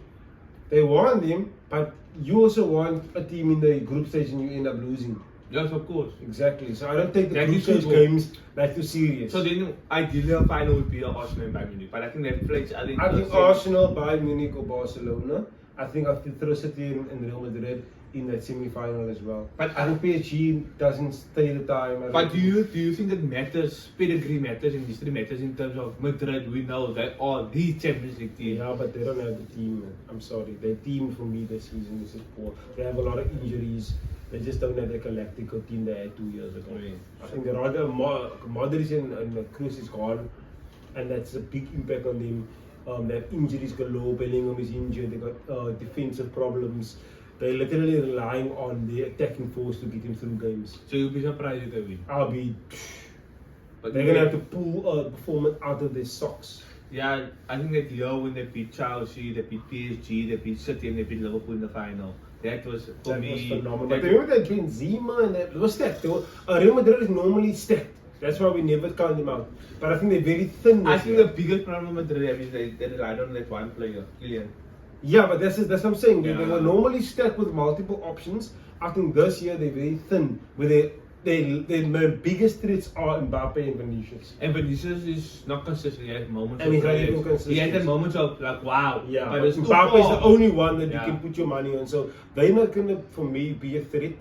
They want him, but you also want a team in the group stage and you end up losing. Yes, of course. Exactly. So I don't take the That group is stage football. games like too serious. So then, ideally, a final would be Arsenal and Bayern Munich. But I think they play each other in I think the Arsenal, Bayern Munich or Barcelona. I think I'll throw City and Real Madrid in that semi-final as well. But I think PSG doesn't stay the time. I But don't do you think that matters, pedigree matters and history matters in terms of Madrid? We know that all the Champions League team. Yeah, but they don't have the team, man. I'm sorry. Their team for me this season is just poor. They have a lot of injuries. They just don't have the Galactico team they had 2 years ago. Right. I think rather Modric and Kroos is gone, and that's a big impact on them. They have injuries galore. Bellingham is injured. They got defensive problems. They're literally relying on the attacking force to get him through games. So you'll be surprised if they win. I'll be. But They're gonna have to pull a performance out of their socks. Yeah, I think that year when they beat Chelsea, they beat PSG, they beat City, and they beat Liverpool in the final. That was for That me. was phenomenal. that- But remember that Benzema and that was stacked. Real Madrid is normally stacked. That's why we never count them out. But I think they're very thin. I this think year. the biggest problem with Madrid have is they relied on that one player, Kylian. Yeah, but that's what I'm saying. They Yeah. were normally stacked with multiple options. I think this year they're very thin. Where their biggest threats are Mbappe and Vinicius. And Vinicius is not consistent. He has moments. And of he's not brilliance. even consistent. He has the moments of like wow. Yeah, but but it's too Mbappe is far. the only one that Yeah. you can put your money on. So they're not gonna, for me, be a threat.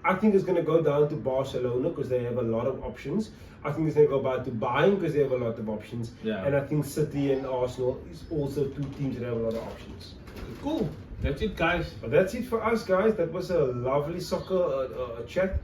I think it's gonna go down to Barcelona because they have a lot of options. I think it's gonna go back to Bayern because they have a lot of options. Yeah. And I think City and Arsenal is also two teams that have a lot of options. Cool. That's it, guys. But that's it for us, guys. That was a lovely soccer chat.